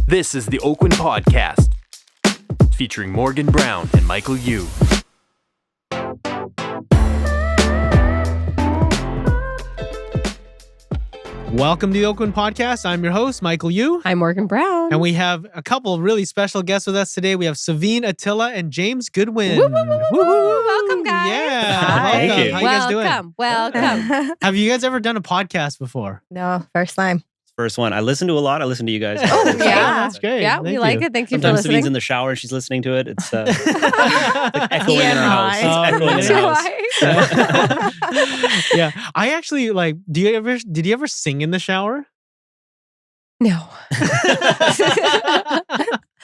This is the Oakwyn Podcast, featuring Morgan Brown and Michael Yu. Welcome to the Oakwyn Podcast. I'm your host, Michael Yu. I'm Morgan Brown. And we have a couple of really special guests with us today. We have Sevin, Atilla, and James Goodwin. Woo, woo, woo, woo, woo. Welcome, guys. Yeah. Hi. Welcome. Thank you. How you guys doing? Welcome. Have you guys ever done a podcast before? No, first time. First one. I listen to a lot. I listen to you guys. Oh, Yeah, yeah. that's great. Yeah, Thank we you. like it. Thank you Sometimes for Savine's listening. in the shower and she's listening to it. It's like echoing in our house. It's Oh, echoing in yeah. our house. Yeah. I actually did you ever sing in the shower? No.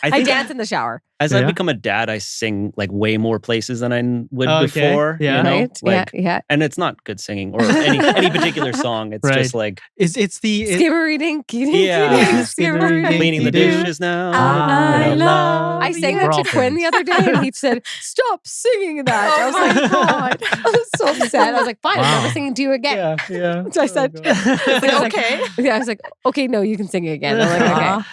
I I think dance in the shower. as Yeah. I've become a dad, I sing like way more places than I would Okay. before. Yeah. You know? Right? Like, yeah. And it's not good singing or any particular song. It's Right. just like It's the Skimmery dinky dinky Yeah. dink, skimmery dinky cleaning the dink. dishes now. I you know? love. I sang that to Quinn the other day, and he said, "Stop singing that." I was like, "God!" I was so upset. I was like, "Fine, I'm Wow. never singing to you again." Yeah. So I said, God. I was Okay. Yeah, I was like, "Okay, no, you can sing it again." I'm like, "Okay." Aw.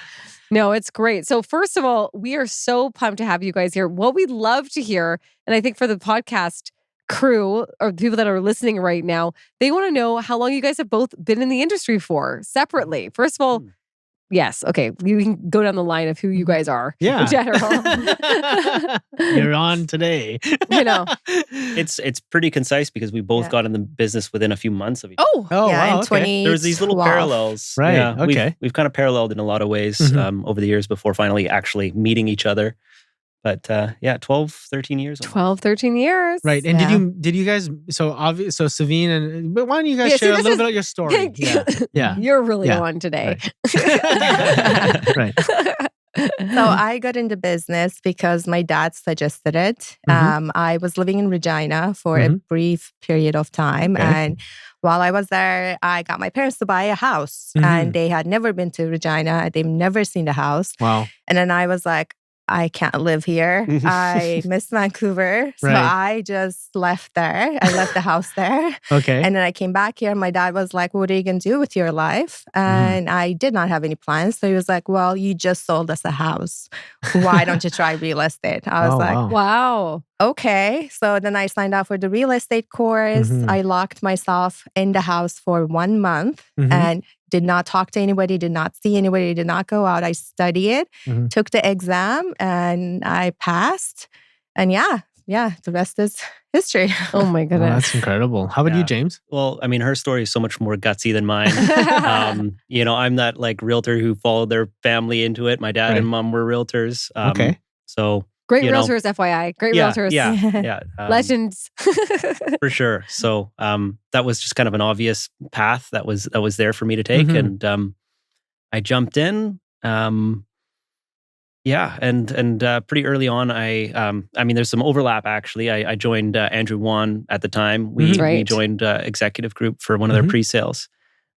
No, it's great. So first of all, we are so pumped to have you guys here. What we'd love to hear, and I think for the podcast crew or people that are listening right now, they want to know how long you guys have both been in the industry for separately. First of all, yes, okay, you can go down the line of who you guys are Yeah. in general. You're on today. You know. It's pretty concise because we both Yeah. got in the business within a few months of each other. Oh, Oh, yeah, wow. in Okay. 2012. There's these little parallels. Right, Yeah, okay. We've kind of paralleled in a lot of ways Mhm. over the years before finally actually meeting each other. But 12, 13 years. 12, 13 years. Right. And Yeah. did you guys so Sevin but why don't you guys Yeah, see, share a this little is- bit of your story? Yeah. Yeah. You're really Yeah. on today. Right. So I got into business because my dad suggested it. Mhm. I was living in Regina for a Mhm. brief period of time. Okay. And while I was there, I got my parents to buy a house. Mhm. And they had never been to Regina. They've never seen the house. Wow. And then I was like, I can't live here. I miss Vancouver. So Right. I just left there. I left the house there. Okay. And then I came back here. My dad was like, "What are you going to do with your life?" And I did not have any plans. So he was like, "Well, you just sold us a house. Why don't you try real estate?" I was Oh, like, wow. Wow. "Okay." So then I signed up for the real estate course. Mhm. I locked myself in the house for 1 month Mhm. and did not talk to anybody, did not see anybody, did not go out. I studied it, Mhm. took the exam, and I passed. And yeah, the rest is history. Oh my Well, goodness. that's incredible. How about you, Yeah. James? Well, I mean, her story is so much more gutsy than mine. I'm that like realtor who followed their family into it. My dad Right. and mom were realtors. Okay. So Great you know. realtors, FYI. Great yeah, realtors. yeah, Legends. for sure. So that was just kind of an obvious path that was there for me to take, Mhm. and I jumped in. And pretty early on, I mean, there's some overlap actually. I joined Andrew Wan at the time. We Mhm. Right. we joined executive group for one of their Mhm. pre-sales,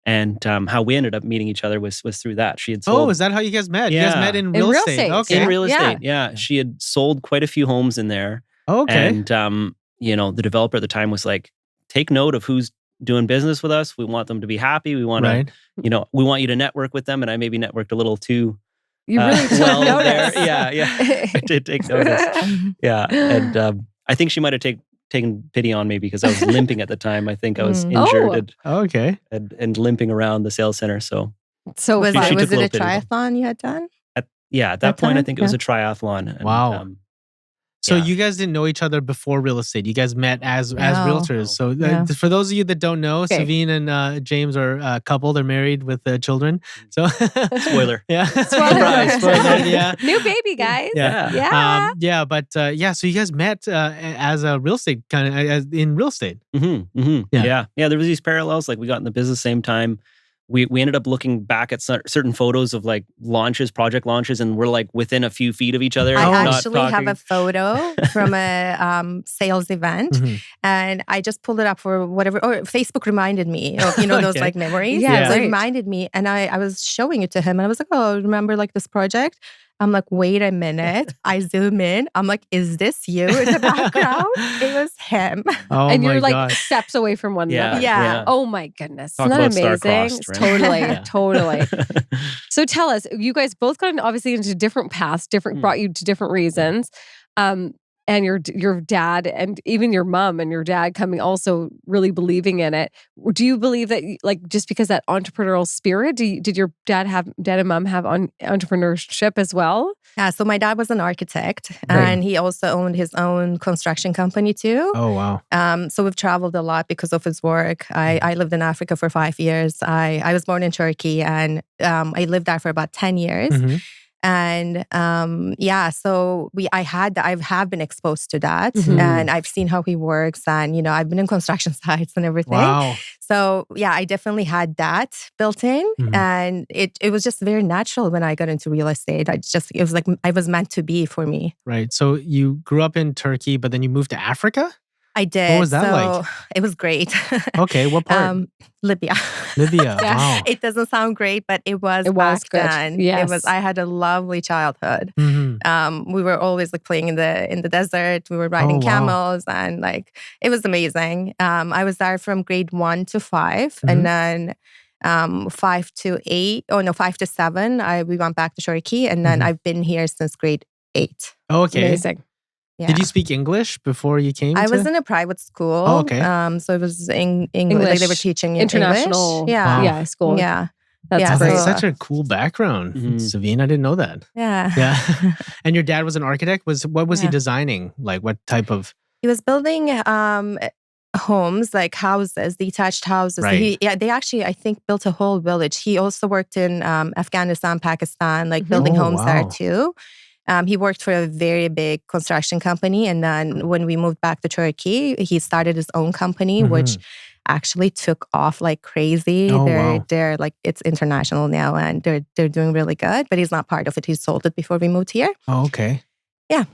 and how we ended up meeting each other was through that. She had sold Oh, is that how you guys met? You guys Yeah. met in In real real estate. estate. Okay. in real Yeah. estate. Yeah, she had sold quite a few homes in there. Okay. And the developer at the time was like, take note of who's doing business with us. We want them to be happy. We want Right. to, we want you to network with them. And I maybe networked a little too You really took well notice. there. Yeah. I did take notice. Yeah. And I think she might have taken pity on me because I was limping at the time. I think I was Mm. injured Okay. and limping around the sales center. So So Was fun. she it took a a little pity. triathlon you had done? at that That point, I time? think it was a triathlon. And, Wow. So Yeah. you guys didn't know each other before real estate. You guys met as No. realtors. So Yeah. for those of you that don't know, Okay. Sevin and James are a couple. They're married with children. So Spoiler. Yeah. Spoiler. Spoiler. Yeah. New baby, guys. Yeah. Yeah. So you guys met as a real estate in real estate. Yeah. Yeah. There was these parallels. Like we got in the business same time. We ended up looking back at certain photos of like project launches, and we're like within a few feet of each other. I not actually have talking. a photo from a sales event, Mhm. and I just pulled it up for whatever. Or Facebook reminded me of those Okay. like memories. Yeah, so it right. reminded me, and I was showing it to him, and I was like, "Oh, remember like this project?" I'm like, wait a minute. I zoom in. I'm like, is this you in the background? It was him. Oh and my you're like gosh. steps away from one Yeah. another. Yeah. Oh my goodness. Talk Isn't that about amazing? star-crossed, right? Totally. Yeah. Totally. So tell us, you guys both got obviously into different paths, brought you to different reasons. And your dad and even your mom and your dad coming also really believing in it. Do you believe that like just because that entrepreneurial spirit, did your dad and mom have entrepreneurship as well? Yeah, so my dad was an architect and he also owned his own construction company too. Oh, wow. So we've traveled a lot because of his work. I lived in Africa for 5 years. I was born in Turkey and I lived there for about 10 years. Mm-hmm. And so I have been exposed to that and I've seen how he works and, you know, I've been in construction sites and everything. Wow. So yeah, I definitely had that built in and it was just very natural when I got into real estate. It was like, I was meant to be for me. Right. So you grew up in Turkey, but then you moved to Africa? I did. What was that like? It was great. Okay. What part? Libya. Libya. Yeah. Wow. It doesn't sound great, but it was back good. then. Yes. I had a lovely childhood. Mm-hmm. We were always like playing in the desert. We were riding wow. camels and like it was amazing. I was there from grade 1 to 5 and then 5 to 8. Oh no, 5 to 7. We went back to Turkey and then I've been here since grade 8. Okay. Amazing. Yeah. Did you speak English before you came? I was in a private school. Oh, okay. So it was English. Like they were teaching international. English. Yeah. Wow. Yeah. School. Yeah. That's Yeah, great. That's so- such a cool background, Sevin. I didn't know that. Yeah. Yeah. And your dad was an architect? What was he Yeah. designing? Like what type of? He was building homes, like houses, detached houses. Right. They actually, I think, built a whole village. He also worked in Afghanistan, Pakistan, like building Oh, homes there wow. too. He worked for a very big construction company. And then when we moved back to Turkey, he started his own company, which actually took off like crazy. Oh, they're like, it's international now and they're doing really good, but he's not part of it. He sold it before we moved here. Oh, okay. Yeah.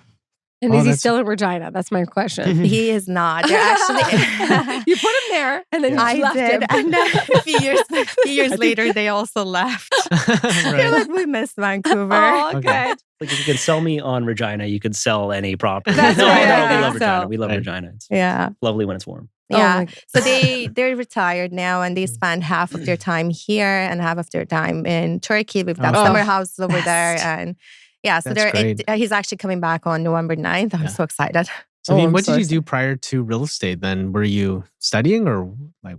And Oh, is he that's- still in Regina? That's my question. He is not. They're actually... You put him there and then you I left did. him. And then a few years later, they also left. They're Right. like, we miss Vancouver. Oh, Okay. good. Like if you could sell me on Regina, you could sell any property. That's no, right, no, I we love think so. Regina. We love Right. Regina. It's Yeah. lovely when it's warm. Oh Yeah. my- So they're retired now and they spend half of their time here and half of their time in Turkey. We've got Oh. summer houses over best. there. And yeah, so That's great. he's actually coming back on November 9th. I'm Yeah. so excited. Sevin, I'm what so did you do prior to real estate then? Were you studying or like?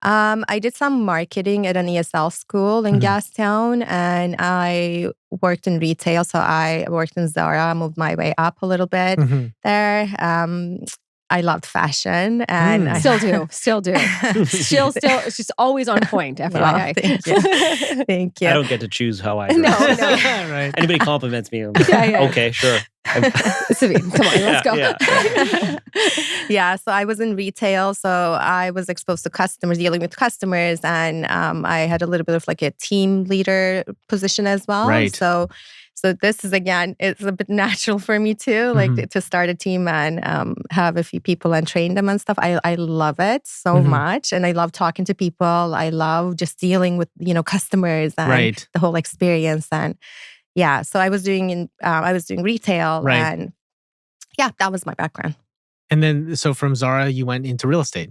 I did some marketing at an ESL school in Gastown and I worked in retail. So I worked in Zara, moved my way up a little bit there. I loved fashion and I Still do. Still, it's just always on point, FYI. thank you. Thank you. I don't get to choose how I No, dress. no. Right. Anybody compliments me, I'm like, Yeah. okay, sure. Sevin, come on, let's go. Yeah. Yeah, so I was in retail, so I was exposed to customers, dealing with customers, and I had a little bit of like a team leader position as well. Right. So this is again, it's a bit natural for me too, like to start a team and have a few people and train them and stuff. I love it so much, and I love talking to people. I love just dealing with customers and Right. the whole experience. And yeah, so I was doing retail, Right. and yeah, that was my background. And then, so from Zara, you went into real estate.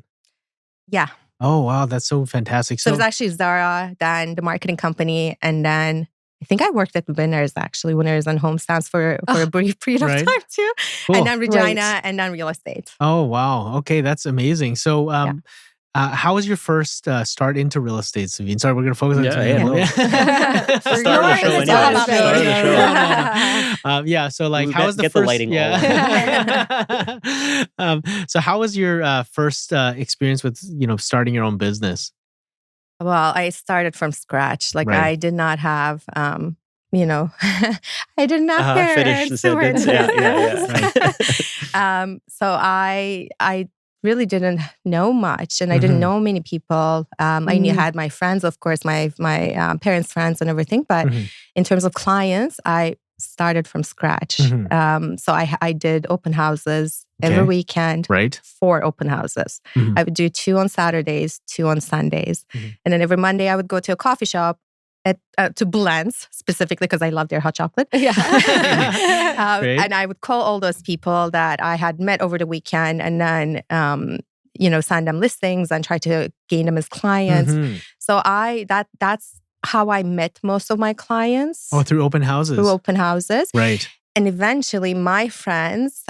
Yeah. Oh, wow. That's so fantastic. So it was actually Zara, then the marketing company, and then I think I worked at Winners and Homestands for a brief period of Right. time too. Cool. And then Regina, Right. and then real estate. Oh, wow. Okay. That's amazing. So, how was your first start into real estate, Sevin? Sorry, we're going to focus on Yeah, Sevin. yeah, no. For Start of the yours, show it's anyway. all about Start of the me. show. Yeah. So, like, We how was the get the first? lighting all yeah. So, how was your first experience with starting your own business? Well, I started from scratch. Like Right. I did not have I didn't have Finish the parents who were in sentence. Yeah. business. So I really didn't know much, and I didn't know many people. I had my friends, of course, my parents' friends and everything. But in terms of clients, I started from scratch. So I did open houses every Okay. weekend. Right. 4 open houses. I would do 2 on Saturdays, 2 on Sundays. And then every Monday I would go to a coffee shop to blends specifically because I love their hot chocolate. Yeah. Great. And I would call all those people that I had met over the weekend and then, send them listings and try to gain them as clients. Mhm. So that's how I met most of my clients. Oh, through open houses. Through open houses. Right. And eventually my friends,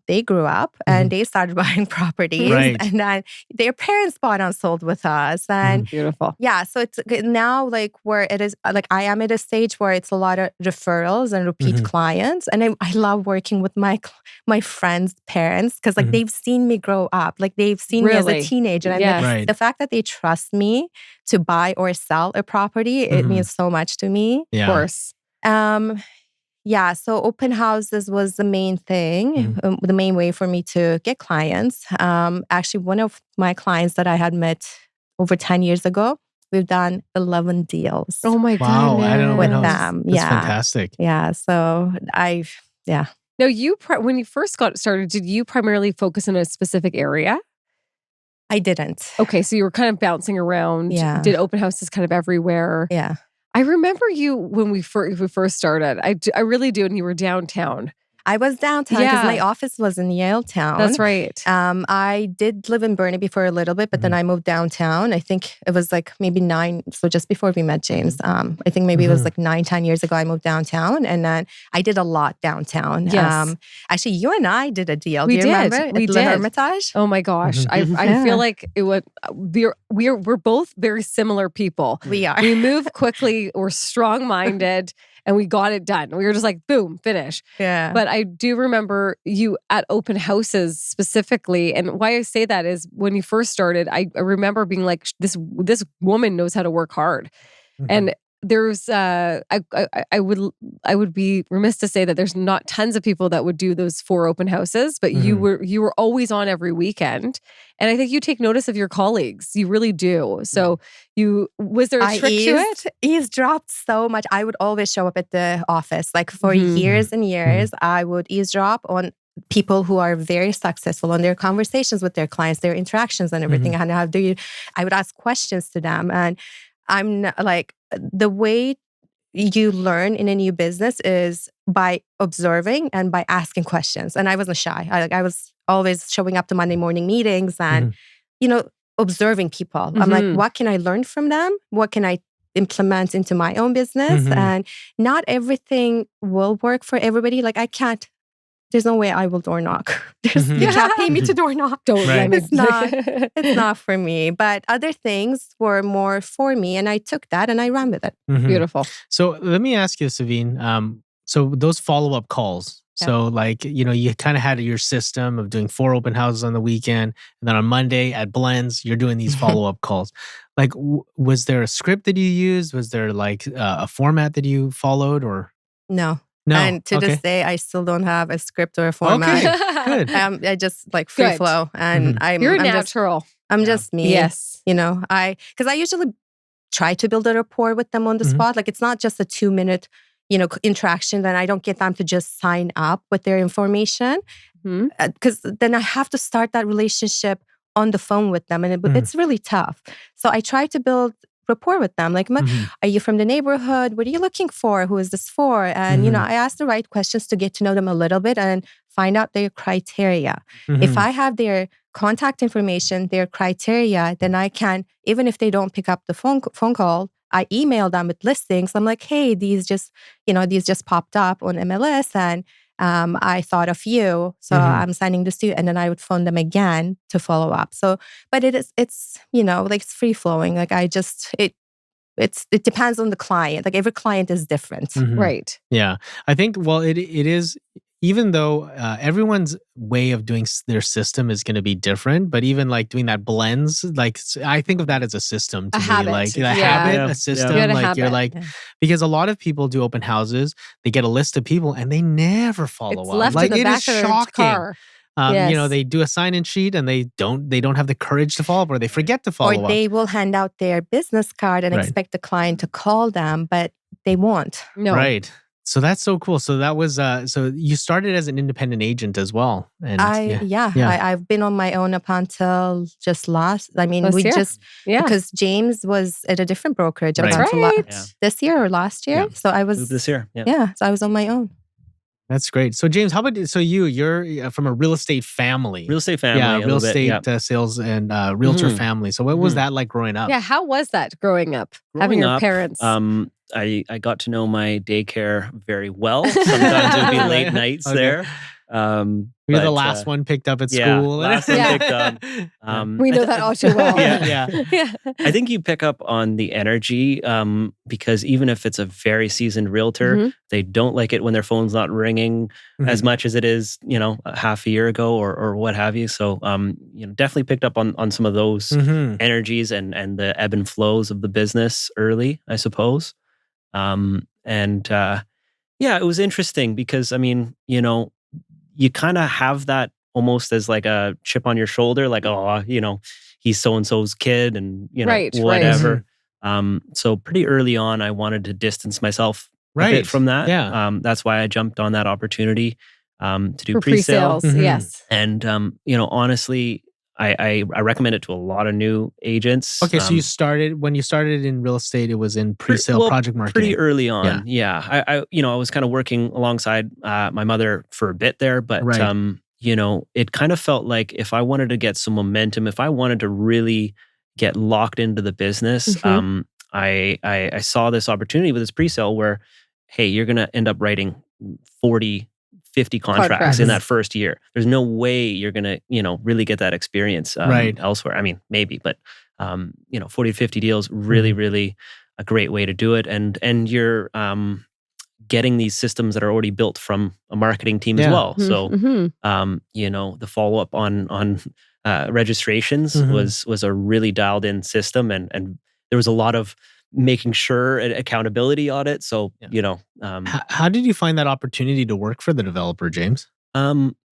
they grew up and they started buying properties. Right. And then their parents bought and sold with us. And Beautiful. yeah, so it's now like where it is, like I am at a stage where it's a lot of referrals and repeat clients. And I love working with my friends' parents because like they've seen me grow up. Like they've seen me as a teenager. And Yes. Right. the fact that they trust me to buy or sell a property, it means so much to me. Yeah. Of course. Yeah, so open houses was the main thing, the main way for me to get clients. Actually, one of my clients that I had met over 10 years ago, we've done 11 deals Oh my Wow. God. I don't with know. them. That's Yeah. fantastic. Yeah, so Now, when you first got started, did you primarily focus in a specific area? I didn't. Okay, so you were kind of bouncing around. Yeah. Did open houses kind of everywhere. Yeah. I remember you when we first started. I really do, and you were downtown. I was downtown because Yeah. my office was in Yaletown. That's right. I did live in Burnaby for a little bit, but then I moved downtown. I think it was like maybe 9. So just before we met James, I think maybe it was like 9-10 years ago, I moved downtown and then I did a lot downtown. Yes. Actually, you and I did a deal. We Do you did. remember? We At did. the Hermitage? Oh my gosh. I Yeah. feel like it would we're both very similar people. We are. We move quickly, we're strong-minded, and we got it done. We were just like, boom, finish. Yeah. But I do remember you at open houses specifically. And why I say that is when you first started, I remember being like, this woman knows how to work hard. And there's I would be remiss to say that there's not tons of people that would do those 4 open houses, but you were always on every weekend. And I think you take notice of your colleagues. You really do. So was there a trick to it? Eavesdropped so much. I would always show up at the office. Like for years and years, I would eavesdrop on people who are very successful on their conversations with their clients, their interactions and everything. And I would ask questions to them. And I'm not, like, the way you learn in a new business is by observing and by asking questions. And I wasn't shy. I was always showing up to Monday morning meetings and, observing people. I'm like, what can I learn from them? What can I implement into my own business? And not everything will work for everybody. Like there's no way I will door knock. You can't pay me to door knock. Don't let me. It's not for me. But other things were more for me. And I took that and I ran with it. Beautiful. So let me ask you, Sevin. So those follow-up calls. So like, you kind of had your system of doing 4 open houses on the weekend. And then on Monday at Blends, you're doing these follow-up calls. Like, was there a script that you used? Was there like a format that you followed or? No. No. And to this day, I still don't have a script or a format. Okay, good. I just like free Good. flow. And You're I'm natural. I'm just me. Yes. Because I usually try to build a rapport with them on the spot. Like it's not just a 2-minute, interaction. Then I don't get them to just sign up with their information. Because then I have to start that relationship on the phone with them. And it's really tough. So I try to build rapport with them. Like, are you from the neighborhood? What are you looking for? Who is this for? And, I ask the right questions to get to know them a little bit and find out their criteria. If I have their contact information, their criteria, then I can, even if they don't pick up the phone call, I email them with listings. I'm like, hey, these just popped up on MLS and I thought of you. So I'm sending this to you. And then I would phone them again to follow up. So, but it's like it's free flowing. Like it depends on the client. Like every client is different. Right. Yeah. I think, it is, even though everyone's way of doing their system is going to be different, but even like doing that blends, like I think of that as a system to A me, habit. like Yeah. habit, a system. You got a Like you're habit. like, because a lot of people do open houses, they get a list of people and they never follow It's up. left Like in the it back is of their shocking. car. Yes. They do a sign-in sheet and they don't have the courage to follow up, or they forget to follow Or up. they will hand out their business card and Right. expect the client to call them, but they won't. No. Right. So that's so cool. So that was so you started as an independent agent as well. And I've been on my own up until just Last year. because James was at a different brokerage up Right. until Yeah. this year or last year. Yeah. So I Moved was this year. Yeah. so I was on my own. That's great. So James, how about you're from a real estate family. Real estate family. Yeah, a real little bit, estate yeah. sales and realtor Mhm. family. So what was Mhm. that like growing up? Yeah, how was that growing up? Having Growing your up, parents. I got to know my daycare very well. Sometimes it would be late nights Okay. there. You're the but, last one picked up at yeah, school. last one Yeah. picked up. We know that all too well. Yeah. Yeah. I think you pick up on the energy because even if it's a very seasoned realtor, Mhm. they don't like it when their phone's not ringing as Mhm. much as it is, a half a year ago or what have you. So, definitely picked up on some of those Mhm. energies and the ebb and flows of the business early, I suppose. It was interesting because, you kind of have that almost as like a chip on your shoulder, like, oh, he's so-and-so's kid and, Right, right. whatever. So pretty early on, I wanted to distance myself a Right. bit from that. Yeah. That's why I jumped on that opportunity to do For pre-sale. pre-sales, Mhm. yes. And, honestly, I recommend it to a lot of new agents. Okay, so when you started in real estate, it was in pre-sale project marketing. Pretty early on, yeah. I was kind of working alongside my mother for a bit there, but Right. it kind of felt like if I wanted to get some momentum, if I wanted to really get locked into the business, Mhm. I saw this opportunity with this pre-sale where, hey, you're going to end up writing 40, 50 contracts in that first year. There's no way you're going to, really get that experience Right. elsewhere. I mean, maybe, but 40 to 50 deals, really, really a great way to do it. And you're getting these systems that are already built from a marketing team as Yeah. well. So, Mhm. the follow-up on registrations Mhm. was a really dialed in system. And there was a lot of making sure and accountability on it. So, Yeah. How did you find that opportunity to work for the developer, James?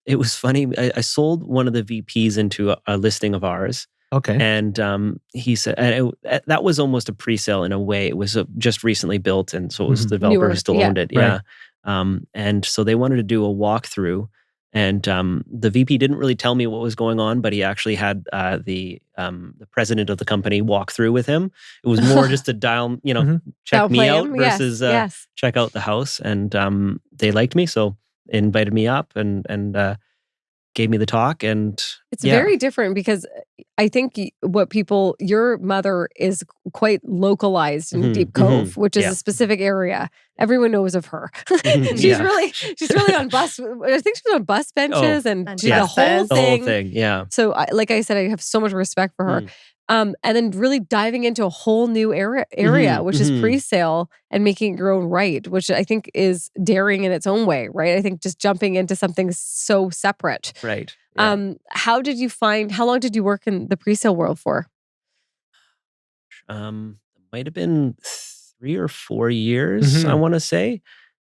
it was funny. I sold one of the VPs into a listing of ours. Okay. And he said that was almost a pre-sale in a way. It was just recently built, and so it was Mhm. the developer Newer, who still yeah. owned it. Right. Yeah. And so they wanted to do a walkthrough, and the VP didn't really tell me what was going on, but he actually had the president of the company walk through with him. It was more just to dial, Mhm. check me Downplay out him? Yes, versus yes. check out the house, and they liked me, so invited me up and gave me the talk, and It's very different because I think your mother is quite localized in Mhm, Deep Cove, mhm, which is yeah. a specific area. Everyone knows of her. Mhm, she's yeah. really on bus. I think she's on bus benches and And she's the buses. whole The whole thing. thing, yeah. So, like I said, I have so much respect for her. Mm. And then really diving into a whole new area, Mhm, which is mhm. pre-sale and making it your own right, which I think is daring in its own way, right? I think just jumping into something so separate. Right. Yeah. How long did you work in the pre-sale world for? Might have been 3 or 4 years, I Mhm. want to say.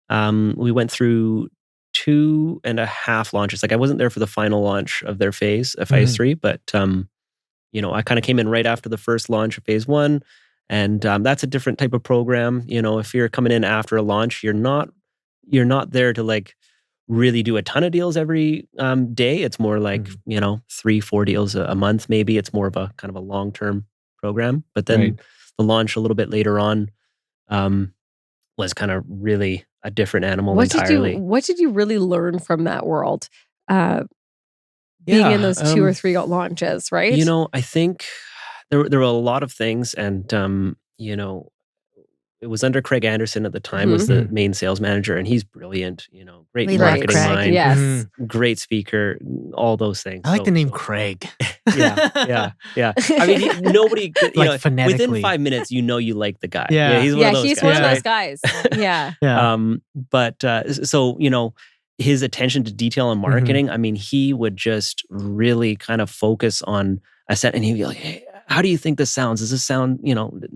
We went through 2.5 launches. Like I wasn't there for the final launch of their phase of phase Mhm. 3, but I kind of came in right after the first launch of phase 1, and that's a different type of program. If you're coming in after a launch, you're not there to like really do a ton of deals every day. It's more like, Mhm. 3, 4 deals a month, maybe. It's more of a kind of a long-term program. But Right. then the launch a little bit later on um, was kind of really a different animal entirely. What did you really learn from that world? Uh, being in Yeah. those 2 or 3 launches, right? I think there were a lot of things, and it was under Craig Anderson at the time was the Mhm. main sales manager, and he's brilliant. Great We love marketing Craig. mind, Yes. Mhm. great speaker, all those things. I like the name So Craig. yeah. I mean, nobody could, Like within phonetically. 5 minutes, you like the guy. Yeah. He's one of those He's guys. one of right? those guys. Yeah. Yeah. But so his attention to detail and marketing. I mean, he would just really kind of focus on a set, and he'd be like, "Hey, how do you think this sounds? Does this sound?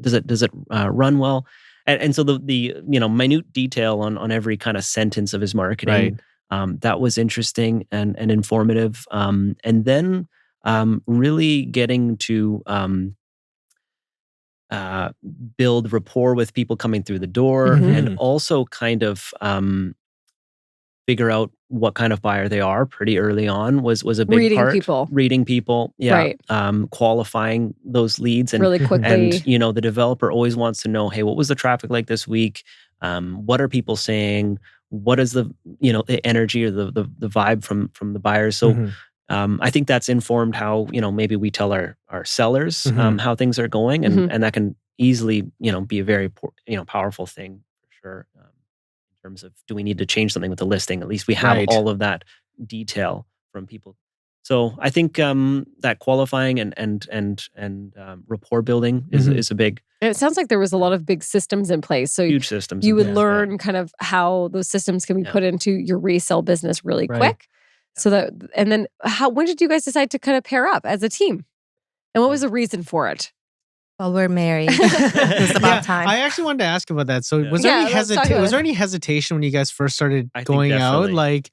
Does it run well?" And so the minute detail on every kind of sentence of his marketing. Right. That was interesting and informative. And then really getting to build rapport with people coming through the door, and also kind of figure out what kind of buyer they are pretty early on was a big part. Reading people, Right. qualifying those leads, and really quickly. And the developer always wants to know, hey, what was the traffic like this week? What are people saying? What is the the energy or the vibe from the buyers? So I think that's informed how maybe we tell our sellers how things are going, and that can easily be a very powerful thing for sure. In terms of, do we need to change something with the listing? At least we have all of that detail from people. So I think that qualifying and rapport building is a big. And it sounds like there was a lot of big systems in place. So huge systems. You would learn kind of how those systems can be put into your resale business really quick. So and then when did you guys decide to kind of pair up as a team? And what was the reason for it? Well, we're married. It's about time. I actually wanted to ask about that. So was there any hesitation when you guys first started going out, like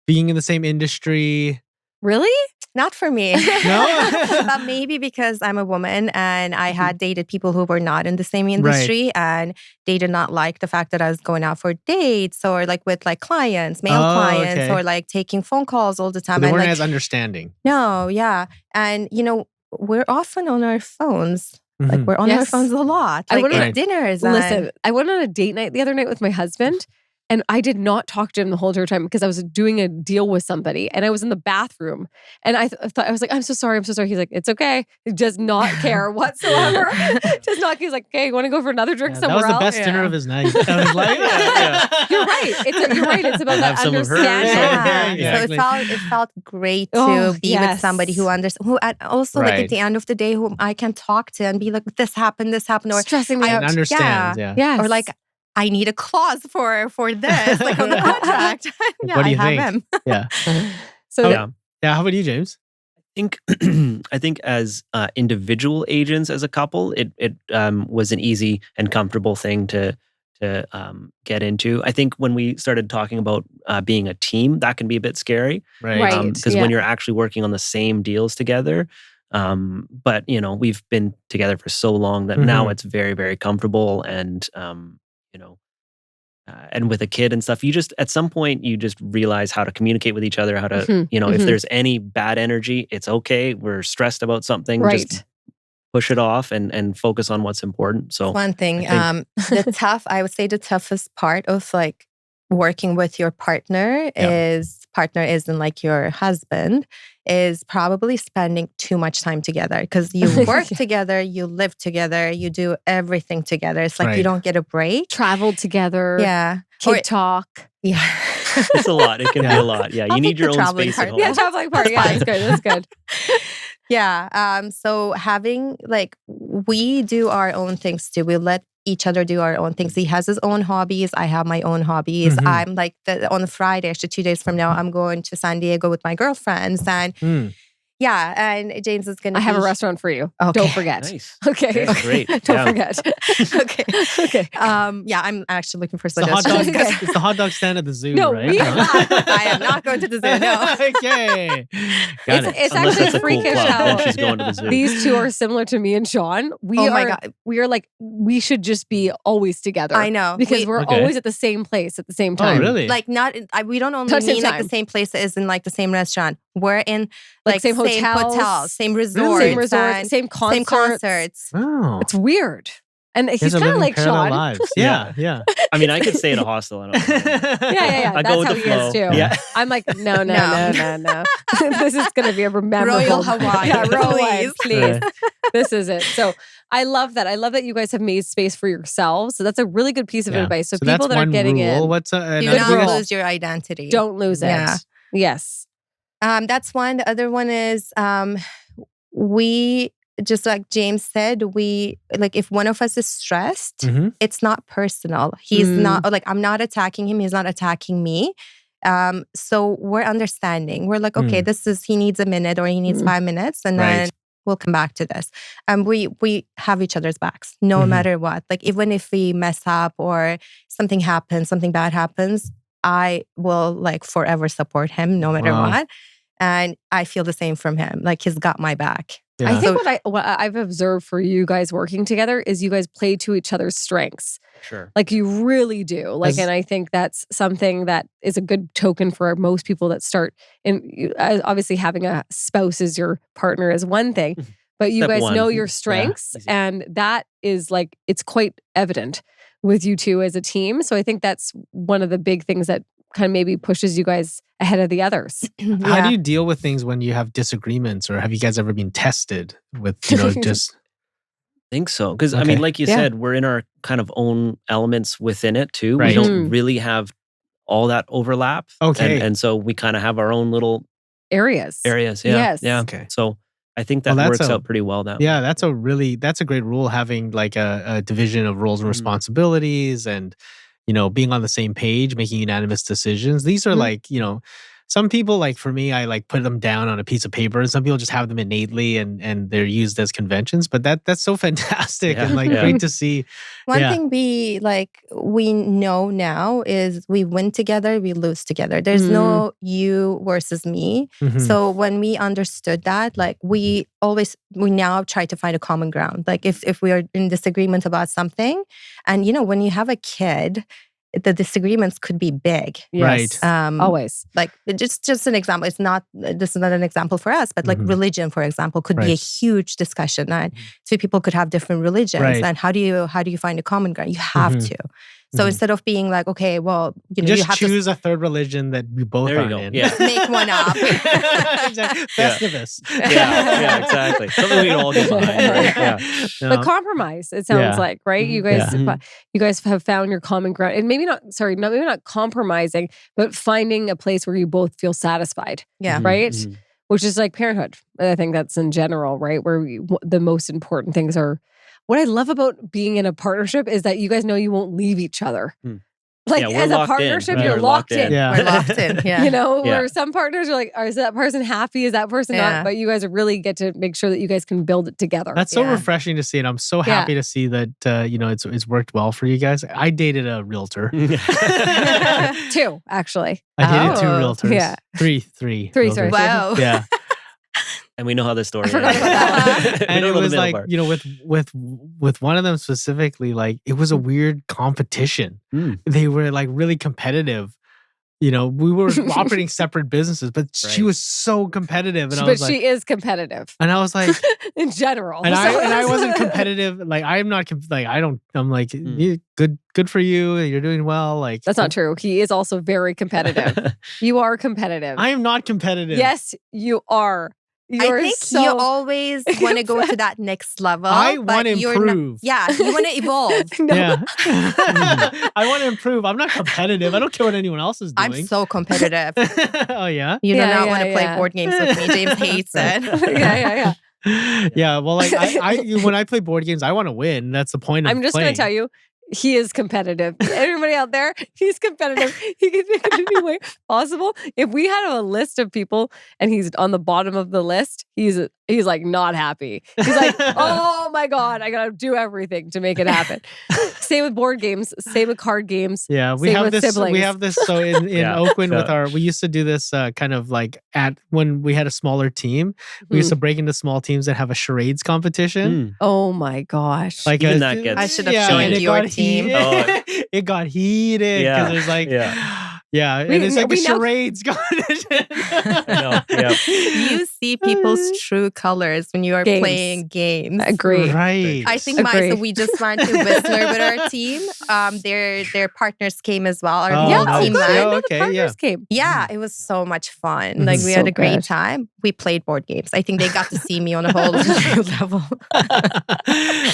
being in the same industry? Really? Not for me. No? But maybe because I'm a woman and I had dated people who were not in the same industry, and they did not like the fact that I was going out for dates or like with like clients, male clients, or like taking phone calls all the time. So they weren't like, as understanding. No, yeah. And we're often on our phones. Like we're on our phones a lot. Like at dinners. Listen, I went on a date night the other night with my husband. And I did not talk to him the whole entire time because I was doing a deal with somebody, and I was in the bathroom, and I thought, I was like, I'm so sorry. He's like, it's okay. He does not care whatsoever. Does not. He's like, okay, you want to go for another drink somewhere else? That was the best dinner of his night. I was like, You're right. You're right. It's about that understanding. Exactly. So it felt great to be with somebody who understands, who also like at the end of the day, whom I can talk to and be like, this happened, or stressing me out. Understands. Yeah. Or like, I need a clause for this, like on the contract. What do you think? Him. Yeah. So how about you, James? I think as individual agents, as a couple, it was an easy and comfortable thing to get into. I think when we started talking about being a team, that can be a bit scary, right? Because when you're actually working on the same deals together. But we've been together for so long that now it's very, very comfortable, and and with a kid and stuff, you just at some point you just realize how to communicate with each other, how to if there's any bad energy, it's okay. We're stressed about something, just push it off and focus on what's important. So one thing, I would say the toughest part of like working with your partner isn't like your husband, is probably spending too much time together, because you work together, you live together, you do everything together. It's like you don't get a break. Travel together. Yeah. Kid talk. Yeah. It's a lot. It can be a lot. Yeah. You need your own space at home. Yeah, traveling part. Yeah, that's good. Yeah. So having we do our own things too. We let each other do our own things. He has his own hobbies. I have my own hobbies. I'm like on Friday, actually 2 days from now, I'm going to San Diego with my girlfriends, and and James is going to. I have a restaurant for you. Okay. Don't forget. Nice. Okay, great. Don't forget. Okay. I'm actually looking for It's the hot dog stand at the zoo. No, right? I am not going to the zoo. No. Okay. It's Unless actually it's a freakish cool club, how then she's going to the zoo. these two are similar to me and Sean. We are like, we should just be always together. I know, because we're always at the same place at the same time. Oh, really? Like we don't only mean like the same place as in like the same restaurant. We're in like same hotels, same resorts, same concerts. Oh, it's weird. And he's kind of like Sean. Lives. Yeah. I mean, I could stay at a hostel. I don't know. Yeah. I That's go with how the he flow. is too. Yeah. I'm like, no. This is going to be a memorable. Royal Hawaii. Yeah, Royal Hawaii, please. Right. This is it. So I love that. I love that you guys have made space for yourselves. So that's a really good piece of advice. So people that are getting in, What's do not lose your identity. Don't lose it. Yeah. Yes. That's one. The other one is we, just like James said, if one of us is stressed, it's not personal. He's not I'm not attacking him. He's not attacking me. So we're understanding. We're like, okay, he needs a minute or he needs 5 minutes, and then we'll come back to this. We have each other's backs no matter what. Like even if we mess up or something happens, something bad happens, I will forever support him no matter what. And I feel the same from him. Like he's got my back. Yeah. I think what I've observed for you guys working together is you guys play to each other's strengths. Sure. Like you really do. Like, and I think that's something that is a good token for most people that start. And obviously, having a spouse as your partner is one thing, but you Step guys one. know your strengths, Easy. and that is like it's quite evident with you two as a team. So I think that's one of the big things that kind of maybe pushes you guys ahead of the others. How do you deal with things when you have disagreements, or have you guys ever been tested with, just? I think so. Because, I Okay. mean, like you Yeah. said, we're in our kind of own elements within it too. Right. We don't really have all that overlap. Okay. And so we kind of have our own little Areas. areas. Yeah. Yes. Yeah. Okay. So I think that Well, that's works a- out pretty well that way. Yeah, that's a great rule, having like a division of roles and Mhm. responsibilities, and being on the same page, making unanimous decisions. These are Mhm. like, some people, like for me, I like put them down on a piece of paper, and some people just have them innately and they're used as conventions. But that's so fantastic and like Yeah. great to see. One Yeah. thing we know now is we win together, we lose together. There's no you versus me. Mhm. So when we understood that, like we now try to find a common ground. Like if we are in disagreement about something, and when you have a kid, the disagreements could be big. Yes. Always. Like just an example. This is not an example for us, but like Mhm. religion, for example, could be a Right. huge discussion. And two people could have different religions. Right. And how do you find a common ground? You have Mhm. to. So Mhm. instead of being like, okay, well, you Just have choose a third religion that we both There you aren't go. in. Yeah. to make one up. Exactly. Festivus. Yeah, exactly. Something we can all get behind, right? Yeah. But compromise, it sounds Yeah. like, right? You Yeah. guys, you guys have found your common ground, and maybe not compromising, but finding a place where you both feel satisfied, Yeah. right? Mhm. Which is like parenthood. I think that's in general, right? Where the most important things are. What I love about being in a partnership is that you guys know you won't leave each other. Hmm. Like Yeah, we're as a locked in, partnership, right? you're We're locked locked in. in. Yeah. We're locked in. Yeah. You know, Yeah. where some partners are like, is that person happy? Is that person Yeah. not? But you guys really get to make sure that you guys can build it together. That's so Yeah. refreshing to see, and I'm so happy to see that it's worked well for you guys. I dated a realtor. Two, actually. I dated two Oh. realtors. Yeah. Three. Sorry. realtors. Wow. Yeah. And we know how this story I forgot ends. about that We And don't it know the was middle like, part. with one of them specifically, like it was a weird competition. Mm. They were like really competitive. We were operating separate businesses, but she Right. was so competitive, and I But was like, she is competitive and I was like, in general. and So I it's- wasn't competitive. Like I'm not like I don't. I'm like "You- good for you. You're doing well. Like That's not true. He is also very competitive. You are competitive. I am not competitive. Yes, you are. You're I think so you always want to go to that next level. I but want to you're not- improve. Yeah, you want to evolve. No. Yeah. I want to improve. I'm not competitive. I don't care what anyone else is doing. I'm so competitive. Oh yeah. You do Yeah, not yeah, want to play yeah. board games with me. James hates it. yeah. Yeah. Well, like when I play board games, I want to win. That's the point of I'm just going playing. to tell you, he is competitive. Everybody out there, he's competitive. He can make it any way possible. If we had a list of people and he's on the bottom of the list, he's like not happy. He's like, oh my God, I got to do everything to make it happen. Same with board games. Same with card games. Yeah, we Same have with this. siblings. We have this. So in Yeah, Oakwyn, with yeah. we used to do this kind of like when we had a smaller team. We used to break into small teams that have a charades competition. Mm. Oh my gosh. Like Even that gets I should have and joined it your got team. heated. Oh. It got heated because Yeah, there's like yeah. and We- it's like a we know- charades competition. I know. Yeah. You see people's true colors when you are Games. playing games. Agree. Right. I think Agree. so we just went to Whistler with our team. Their partners came as well. Our Oh, whole nice. team Yeah, went. okay, Partners yeah. came. Yeah, it was so much fun. Like we So had a great good. time. We played board games. I think they got to see me on a whole new level.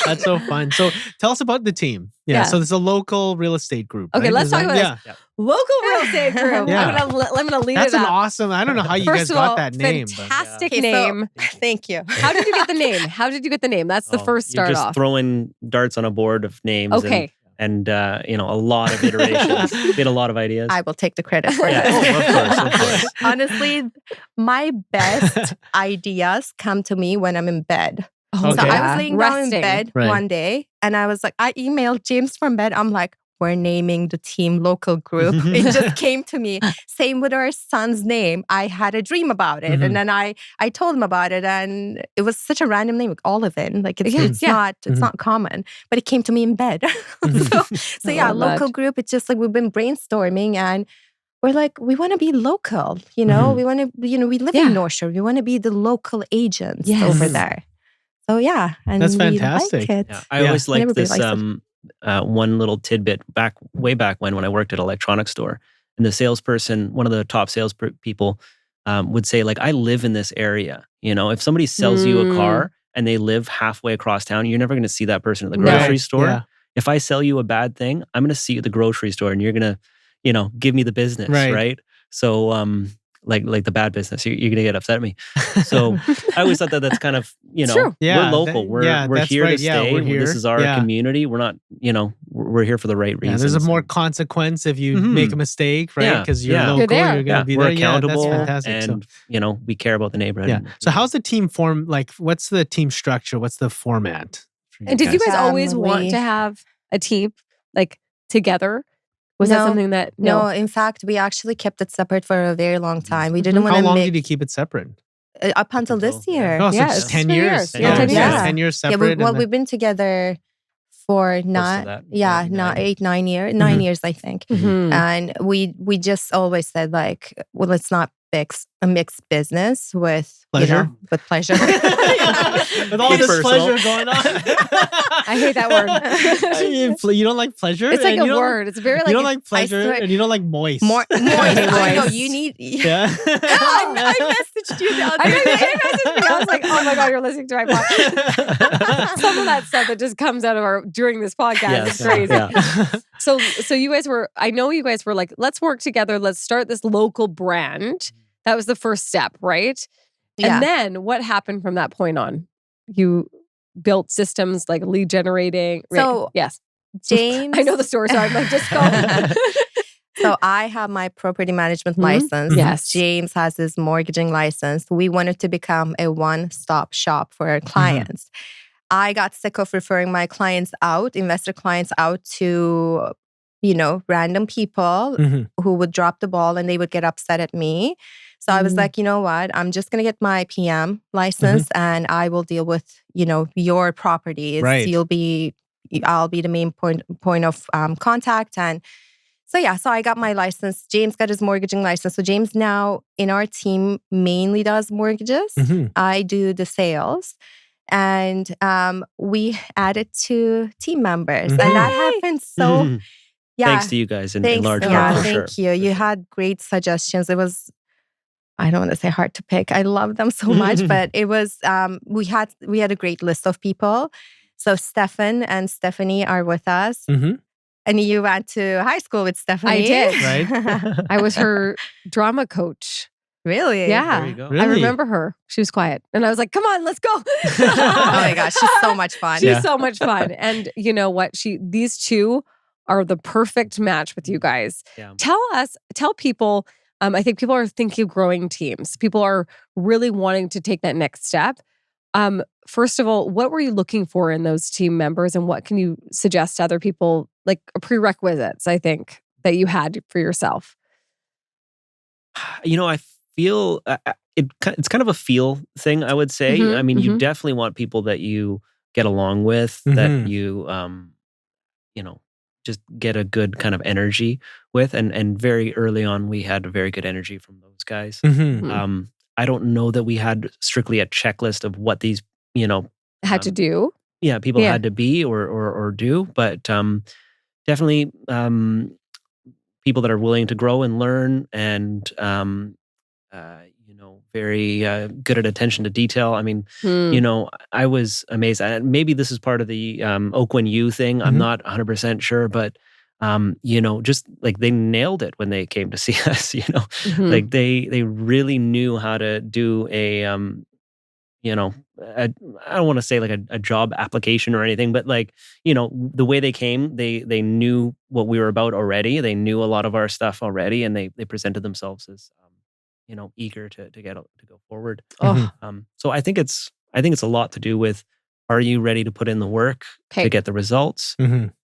That's so fun. So tell us about the team. Yeah. Yeah. So there's a local real estate group. Okay, right? let's Is talk that- about yeah. Local real estate group. Yeah. I'm gonna lead That's it an up. awesome. I don't know how you guys First of got all, that name. But. fantastic Okay, so- name. Thank you. How did you get the name? How did you get the name? That's the Oh, first start You're just off. throwing darts on a board of names. Okay. And a lot of iterations. We had a lot of ideas. I will take the credit for Yeah. this. Oh, of course. Honestly, my best ideas come to me when I'm in bed. Oh, So Okay. I was laying down in Resting. bed Right. one day and I was like, I emailed James from bed. I'm like, we're naming the team local group. It just came to me. Same with our son's name. I had a dream about it. And then I told him about it. And it was such a random name, like Oakwyn. Like it's not common. But it came to me in bed. so yeah, local group. It's just like we've been brainstorming and we're like, we want to be local, we want to, we live in North Shore. We want to be the local agents over there. So yeah, and that's fantastic. We like it. Yeah. I always liked this one little tidbit way back when I worked at an electronics store, and the salesperson, one of the top sales people, would say like, I live in this area. If somebody sells you a car and they live halfway across town, you're never going to see that person at the grocery store. Yeah. If I sell you a bad thing, I'm going to see you at the grocery store, and you're going to give me the business, right? So, like the bad business, you're going to get upset at me. So I always thought that's kind of, True. We're local. We're here to stay. We're here. This is our community. We're not, we're here for the right reasons. There's a more consequence if you make a mistake, right? Because you're local, you're going to be we're there. accountable, that's fantastic. And, we care about the neighborhood. Yeah. So how's the team form? Like, what's the team structure? What's the format? And did you guys always want to have a team like together? Was that something that... No, in fact, we actually kept it separate for a very long time. We didn't want to How long did you keep it separate? Up until this year. Oh, so it's 10 years. 10 years separate. We've been together for 8, 9 years. 9 years, I think. And we just always said like, well, let's not mix a mixed business with pleasure. With pleasure. With all this pleasure going on. I hate that word. You don't like pleasure? It's like a word. It's very like... You don't like pleasure and you don't like moist. Moist. I know, you need... Yeah. I messaged you the other day. I was like, oh my God, you're listening to my podcast. Some of that stuff that just comes out of during this podcast is crazy. Yeah. So you guys were... I know you guys were like, let's work together. Let's start this local brand. That was the first step, right? Yeah. And then what happened from that point on? You built systems like lead generating. So yes, James. I know the story, so I'm like, just go. So I have my property management license. Yes. James has his mortgaging license. We wanted to become a one-stop shop for our clients. I got sick of referring my clients out, investor clients out to, random people who would drop the ball and they would get upset at me. So I was like, you know what? I'm just going to get my PM license and I will deal with, your properties. Right. I'll be the main point of contact. And so I got my license. James got his mortgaging license. So James now in our team mainly does mortgages. I do the sales. And we added 2 team members. And that happened so... Yeah. Thanks to you guys in large part. For thank you. You had great suggestions. It was, I don't want to say hard to pick. I love them so much, but it was, we had a great list of people. So Stefan and Stephanie are with us. And you went to high school with Stephanie. I did. Right. I was her drama coach. Really? Yeah. There you go. I remember her. She was quiet. And I was like, come on, let's go. Oh my gosh, she's so much fun. She's so much fun. And you know what? These 2 are the perfect match with you guys. Yeah. Tell people, I think people are thinking of growing teams. People are really wanting to take that next step. First of all, what were you looking for in those team members and what can you suggest to other people, like prerequisites, I think, that you had for yourself? I feel it's kind of a feel thing, I would say. I mean, you definitely want people that you get along with, that you, just get a good kind of energy with. And very early on, we had a very good energy from those guys. I don't know that we had strictly a checklist of what these, had to do. Yeah, people had to be or do, but definitely people that are willing to grow and learn and, very good at attention to detail. I mean, I was amazed. Maybe this is part of the Oakwyn U thing. I'm not 100% sure, but just like they nailed it when they came to see us. Like they really knew how to do I don't want to say like a job application or anything, but like the way they came, they knew what we were about already. They knew a lot of our stuff already, and they presented themselves as eager to go forward. So I think it's a lot to do with, are you ready to put in the work to get the results?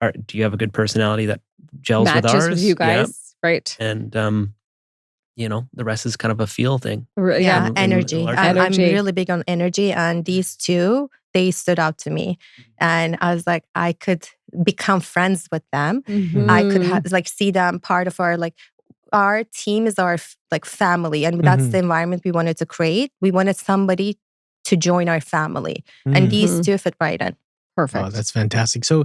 Are do you have a good personality that gels with Matches ours? with you guys, right? And the rest is kind of a feel thing. Yeah, in energy. large I'm Energy. really big on energy, and these two, they stood out to me, and I was like, I could become friends with them. I could see them part of our team is our family, and that's the environment we wanted to create. We wanted somebody to join our family, and these two fit right in. Perfect. Oh, that's fantastic. So,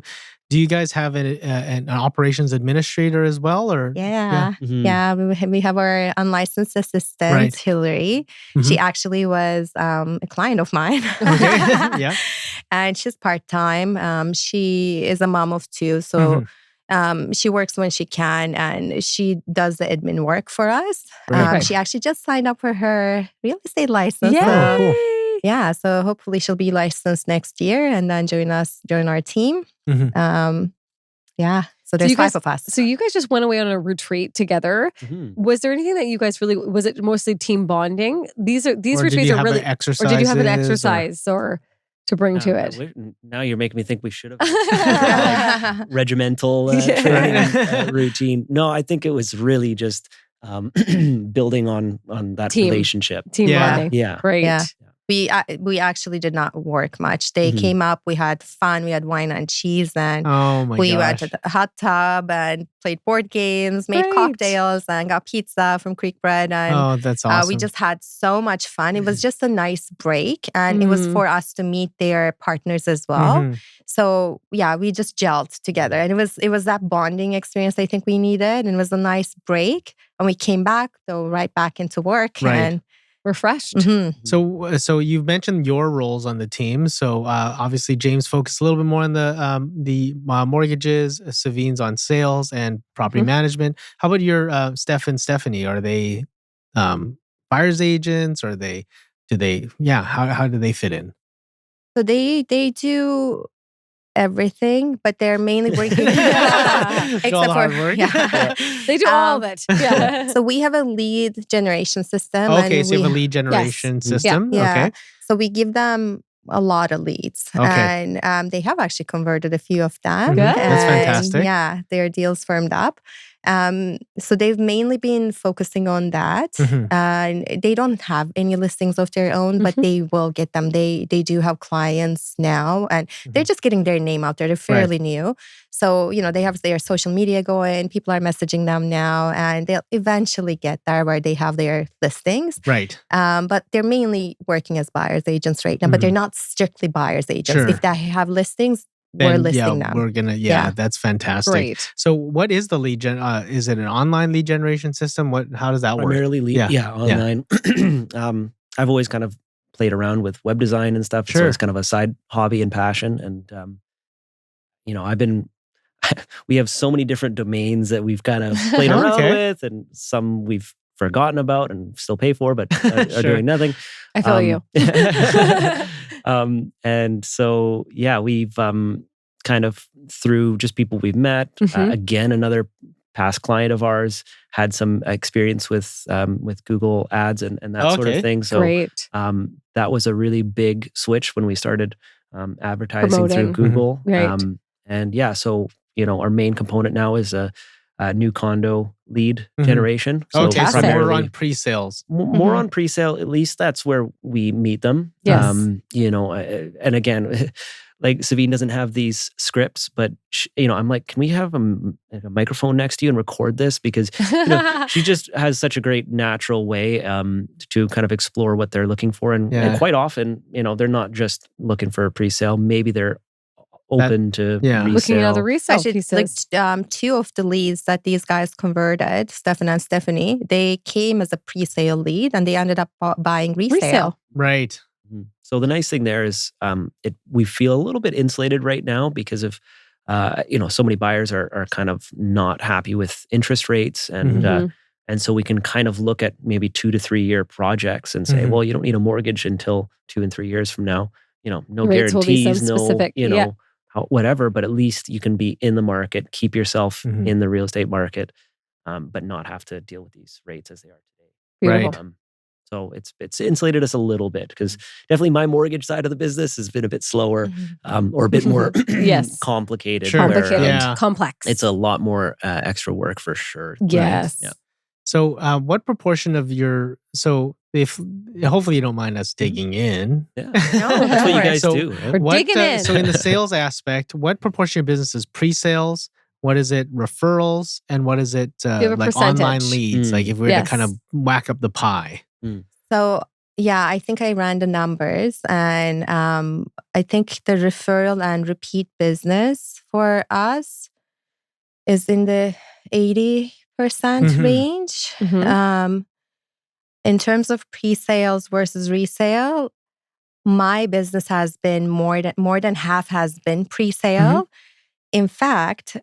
do you guys have an operations administrator as well, or Yeah. We have our unlicensed assistant, Right. Hillary. She actually was a client of mine. Okay. Yeah. And she's part-time. She is a mom of two. So she works when she can, and she does the admin work for us. Right. She actually just signed up for her real estate license. Yay! Oh, cool. Yeah, so hopefully she'll be licensed next year and then join our team. Yeah, so there's five of us. So you guys just went away on a retreat together. Was there anything that you guys really? Was it mostly team bonding? These retreats are really. Or did you have an exercise or to bring to it? Now you're making me think we should have regimental training routine. No, I think it was really just building on that relationship. Team bonding. Yeah. Great. Yeah. We actually did not work much. They came up, we had fun, we had wine and cheese, and we went to the hot tub and played board games, made cocktails, and got pizza from Creek Bread. And that's awesome. We just had so much fun. It was just a nice break, and it was for us to meet their partners as well. So yeah, we just gelled together, and it was that bonding experience I think we needed, and it was a nice break. And we came back, though, right back into work, and refreshed. So you've mentioned your roles on the team. So obviously James focused a little bit more on the mortgages, Sevin's on sales and property management. How about your Steph and Stephanie? Are they buyer's agents? How do they fit in? So they do everything, but they're mainly working except all the hard work. They do all of it. Yeah. So we have a lead generation system. Okay, so you have a lead generation system. Yeah. Okay. So we give them a lot of leads. Okay. And they have actually converted a few of them. Good. That's fantastic. Yeah, their deals firmed up. So they've mainly been focusing on that. And they don't have any listings of their own, but they will get them. They do have clients now, and they're just getting their name out there. They're fairly new. So, they have their social media going. People are messaging them now, and they'll eventually get there where they have their listings. Right. But they're mainly working as buyer's agents right now, but they're not strictly buyer's agents. Sure. If they have listings, we're listing them. We're gonna, that's fantastic. Great. So, what is the lead gen? Is it an online lead generation system? How does that work? Primarily lead, online. I've always kind of played around with web design and stuff. So it's kind of a side hobby and passion. And we have so many different domains that we've kind of played around with, and some we've forgotten about and still pay for, but are doing nothing. I feel you. And so, we've kind of through just people we've met. Again, another past client of ours had some experience with Google ads and that sort of thing. So Great. That was a really big switch when we started advertising through Google. Right. So our main component now is a new condo lead generation. So Okay, so Fantastic. more on pre-sales. More on pre-sale, at least that's where we meet them. Yes. And again, like Sevin doesn't have these scripts, but I'm like, can we have a microphone next to you and record this? Because she just has such a great natural way to kind of explore what they're looking for. And quite often, they're not just looking for a pre-sale. Maybe they're open to resale. Looking at other resale pieces. Two of the leads that these guys converted, Stefan and Stephanie, they came as a pre-sale lead and they ended up buying resale. Right. So the nice thing there is we feel a little bit insulated right now because of so many buyers are kind of not happy with interest rates, and so we can kind of look at maybe 2 to 3 year projects and say, well, you don't need a mortgage until 2 and 3 years from now. No Rates guarantees, no specific, whatever, but at least you can be in the market, keep yourself in the real estate market, but not have to deal with these rates as they are today. Beautiful. Right. So it's insulated us a little bit because definitely my mortgage side of the business has been a bit slower or a bit more Yes. complicated. Sure. where, Complicated, Yeah. complex. it's a lot more extra work for sure. yes. Yeah. So, what proportion of your if hopefully you don't mind us digging in? Yeah. No, That's what you no guys So- do. Right? We're What, digging in. So, in the sales aspect, what proportion of your business is pre-sales? What is it you and what is it have a like online percentage? leads? Like if we were to kind of Yes. whack up the pie. So yeah, I think I ran the numbers, and I think the referral and repeat business for us is in the 80% Mhm. range. Mhm. In terms of pre-sales versus resale, my business has been more than half has been pre-sale. In fact,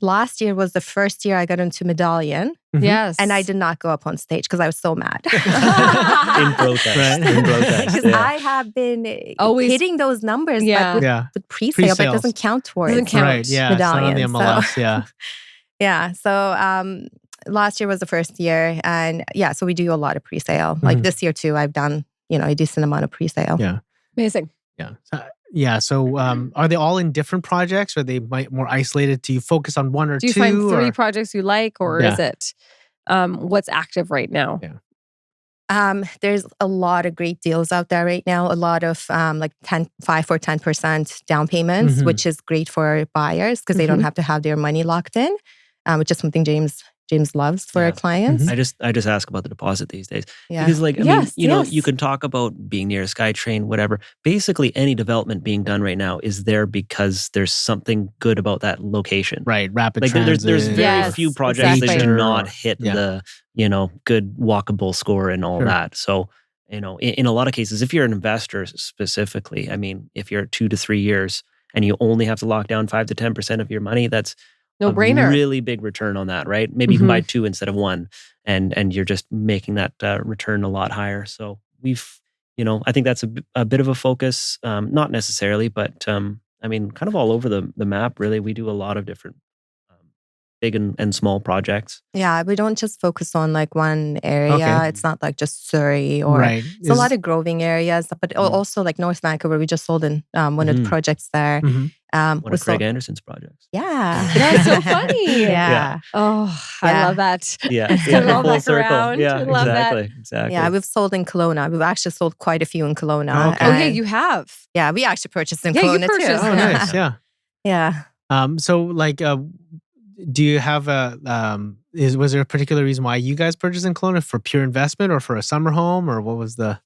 last year was the first year I got into Medallion, Yes. and I did not go up on stage because I was so mad. In protest. Right. In protest. Because Yeah. I have been Always- hitting those numbers, Yeah. but with, Yeah. with pre-sale, that Pre-sales. doesn't count towards. Doesn't count. Right. Yeah. It's not on the Medallion, so- MLS. Yeah. Yeah. So last year was the first year, and yeah, so we do a lot of pre-sale. Like Mhm. this year too, I've done a decent amount of pre-sale. Yeah. Amazing. Yeah. So, are they all in different projects, or are they more isolated? Do you focus on one or Do you two? find 3 or- projects you like, or Yeah. is it what's active right now? Yeah. There's a lot of great deals out there right now. A lot of like 5 or 10% down payments, Mhm. which is great for buyers because they don't have to have their money locked in, which is something James loves for Yeah. our clients. I just ask about the deposit these days. Yeah. Because like, I Yes, mean, yes. you can talk about being near a SkyTrain, whatever. Basically any development being done right now is there because there's something good about that location. Right. Rapid Like transit. there's very Yes, few projects that exactly. do not hit Yeah. the, good walkable score and all Sure. that. So, in a lot of cases, if you're an investor specifically, I mean, if you're 2 to 3 years and you only have to lock down 5 to 10% of your money, that's No a brainer. really big return on that, right? Maybe you can buy 2 instead of 1, and you're just making that return a lot higher. So we've, I think that's a bit of a focus, not necessarily, but I mean, kind of all over the map. Really, we do a lot of different big and small projects. Yeah, we don't just focus on like one area. Okay. It's not like just Surrey or Right. it's a lot of groving areas, but also like North Vancouver. We just sold in one of the projects there. Mhm. One we of Craig sold- Anderson's projects. Yeah, That's so funny. Yeah. Oh, I Yeah. love that. Yeah, It's coming all full back circle. around. Yeah, I love that. exactly. Yeah, we've sold in Kelowna. We've actually sold quite a few in Kelowna. Okay. Oh, yeah, and- you have. Yeah, we actually purchased in Yeah, you Kelowna purchased. too. Oh, nice. Yeah. Yeah. So, like, do you have was there a particular reason why you guys purchased in Kelowna, for pure investment or for a summer home, or what was the?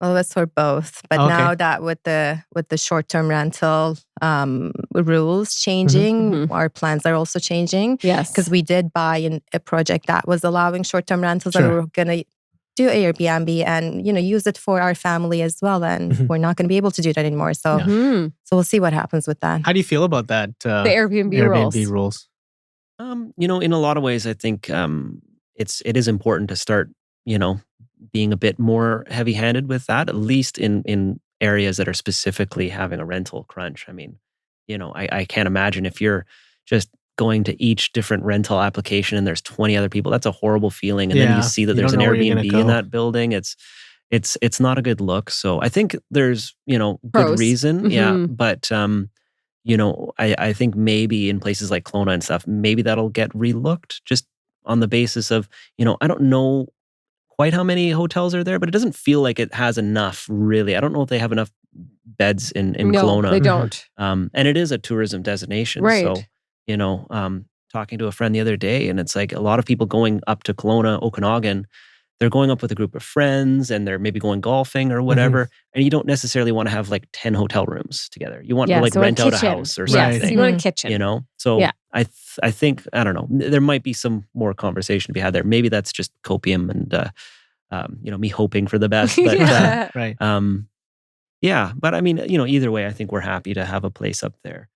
Well, it's for both. But Okay. now that with the short-term rental rules changing, Mhm. our plans are also changing. Yes. Because we did buy a project that was allowing short-term rentals, and we Sure. were going to do Airbnb and use it for our family as well. And Mhm. we're not going to be able to do that anymore. So, Yeah. Mhm. so we'll see what happens with that. How do you feel about that? The Airbnb rules. rules. In a lot of ways, I think it is important to start, being a bit more heavy-handed with that, at least in areas that are specifically having a rental crunch. I mean, I can't imagine if you're just going to each different rental application and there's 20 other people. That's a horrible feeling. And then Yeah, you see that you there's don't an know where you're Airbnb gonna in go. that building. It's not a good look. So I think there's, good Pros. reason. Yeah. Mhm. But I think maybe in places like Kelowna and stuff, maybe that'll get relooked just on the basis of, I don't know quite how many hotels are there, but it doesn't feel like it has enough, really. I don't know if they have enough beds in No, Kelowna. they don't. And it is a tourism destination. Right. So, talking to a friend the other day, and it's like a lot of people going up to Kelowna, Okanagan, they're going up with a group of friends and they're maybe going golfing or whatever. And you don't necessarily want to have like 10 hotel rooms together. You want to like so rent a out a kitchen. house or Right. something. Yes, you want a kitchen. So Yeah. I think, I don't know, there might be some more conversation to be had there. Maybe that's just copium and, me hoping for the best. But, Yeah. Right. yeah, but I mean, either way, I think we're happy to have a place up there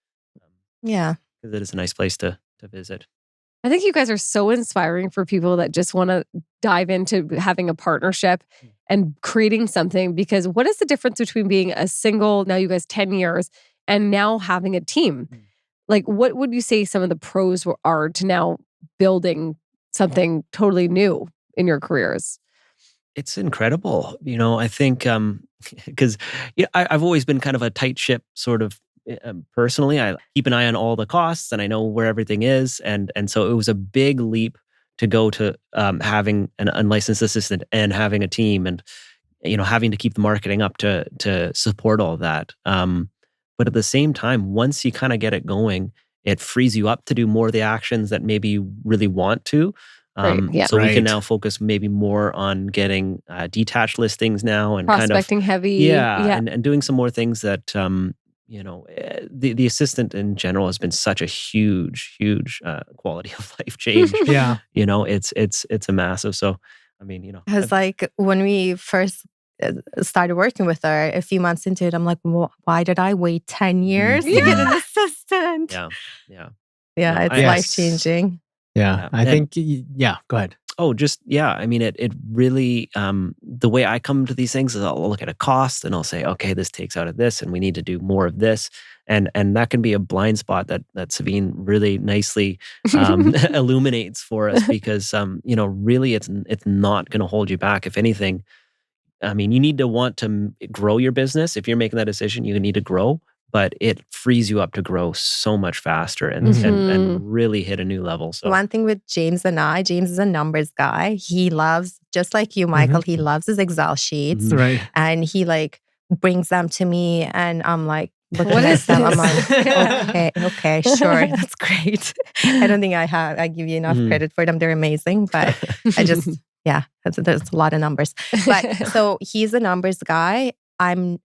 Yeah. because it is a nice place to visit. I think you guys are so inspiring for people that just want to dive into having a partnership and creating something, because what is the difference between being a single, now you guys 10 years, and now having a team? Like, what would you say some of the pros are to now building something totally new in your careers? It's incredible. I think because I've always been kind of a tight ship sort of personally. I keep an eye on all the costs and I know where everything is. And so it was a big leap to go to having an unlicensed assistant and having a team and, having to keep the marketing up to support all that. But at the same time, once you kind of get it going, it frees you up to do more of the actions that maybe you really want to. So we can now focus maybe more on getting detached listings now and prospecting heavy. And doing some more things that the assistant in general has been such a huge quality of life change. Yeah. It's a massive. So I mean, Because like when we first started working with her a few months into it, I'm like, why did I wait 10 years to get an assistant? Yeah. It's life changing. Yeah. I think, go ahead. Oh, I mean, it really, the way I come to these things is I'll look at a cost and I'll say, okay, this takes out of this and we need to do more of this. And that can be a blind spot that Sevin really nicely illuminates for us because, really it's not going to hold you back. If anything, I mean, you need to want to grow your business. If you're making that decision, you need to grow. But it frees you up to grow so much faster and really hit a new level. So one thing with James is a numbers guy. He loves, just like you, Michael, he loves his Excel sheets. Right. And he like brings them to me and I'm like, looking at them. I'm like, okay, sure. That's great. I don't think I give you enough credit for them. They're amazing. But I just, there's a lot of numbers. But so he's a numbers guy. I'm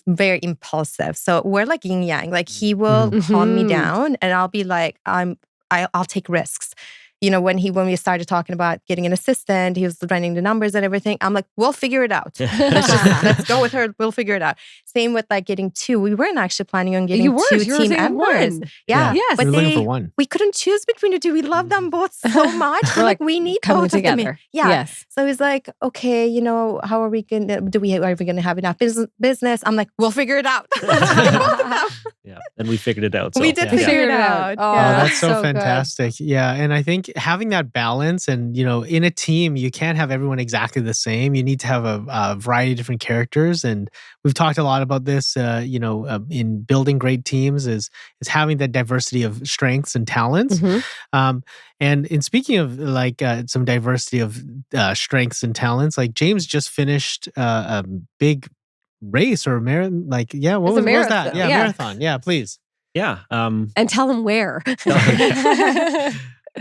very impulsive. So we're like yin yang. Like he will calm me down and I'll be like, I'll take risks. When we started talking about getting an assistant, he was running the numbers and everything. I'm like, we'll figure it out. Let's go with her. We'll figure it out. Same with like getting two. We weren't actually planning on getting two team members. Yeah. Yes. But we were looking for one. We couldn't choose between the two. We love them both so much. We're like, we need both of them. Yeah. Yes. So he's like, okay, how are we going to, are we going to have enough business? I'm like, we'll figure it out. Yeah. And we figured it out. So. We did figure it out. Oh, that's so good. fantastic. Yeah. And I think having that balance and, in a team, you can't have everyone exactly the same. You need to have a variety of different characters. And we've talked a lot about this, in building great teams is having that diversity of strengths and talents. And in speaking of like some diversity of strengths and talents, like James just finished a big race or marathon. Like, what was that? Yeah, marathon. Yeah, please. Yeah. And tell him where.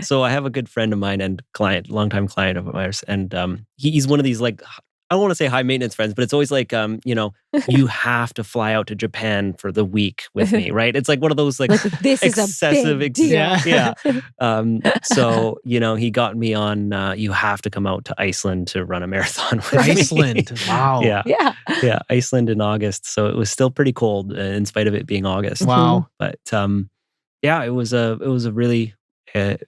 So I have a good friend of mine and longtime client of ours, and he's one of these like, I don't want to say high maintenance friends, but it's always like, you have to fly out to Japan for the week with me, right? It's like one of those like this excessive, is a big deal. Yeah. So he got me on. You have to come out to Iceland to run a marathon with me. Iceland, wow. Yeah, Iceland in August. So it was still pretty cold in spite of it being August. Wow. But it was a really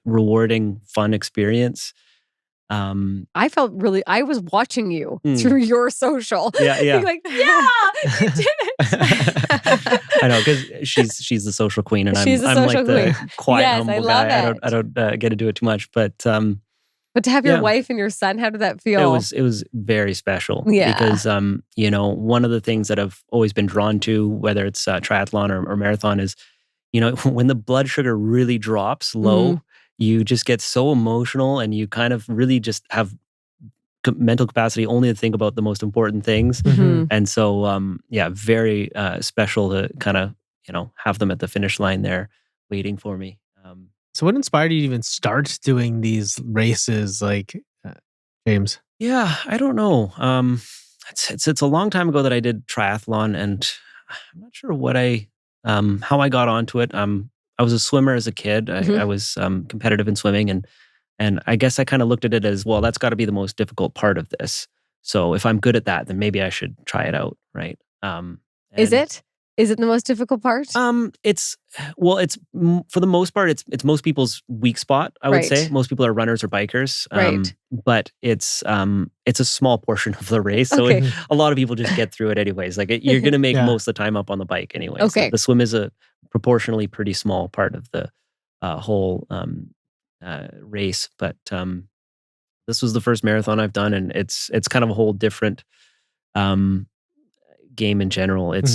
rewarding, fun experience. I was watching you through your social. Yeah. Being like, you did it. I know, because she's the social queen, and I'm like the quiet, humble guy. I don't get to do it too much, but to have your wife and your son, how did that feel? It was very special. Yeah. Because one of the things that I've always been drawn to, whether it's triathlon or marathon, is when the blood sugar really drops low, you just get so emotional and you kind of really just have mental capacity only to think about the most important things. And so, very special to kind of, have them at the finish line there waiting for me. So what inspired you to even start doing these races like James? Yeah, I don't know. It's a long time ago that I did triathlon, and I'm not sure how I got onto it. I was a swimmer as a kid. I was competitive in swimming, and I guess I kind of looked at it as, well, that's got to be the most difficult part of this. So if I'm good at that, then maybe I should try it out, right? Is it? Is it the most difficult part? It's for the most part, it's most people's weak spot. I would say most people are runners or bikers, right? But it's a small portion of the race, so a lot of people just get through it anyways. Like you're going to make most of the time up on the bike anyway. Okay, so the swim is a proportionally pretty small part of the whole race, but this was the first marathon I've done, and it's kind of a whole different game in general. It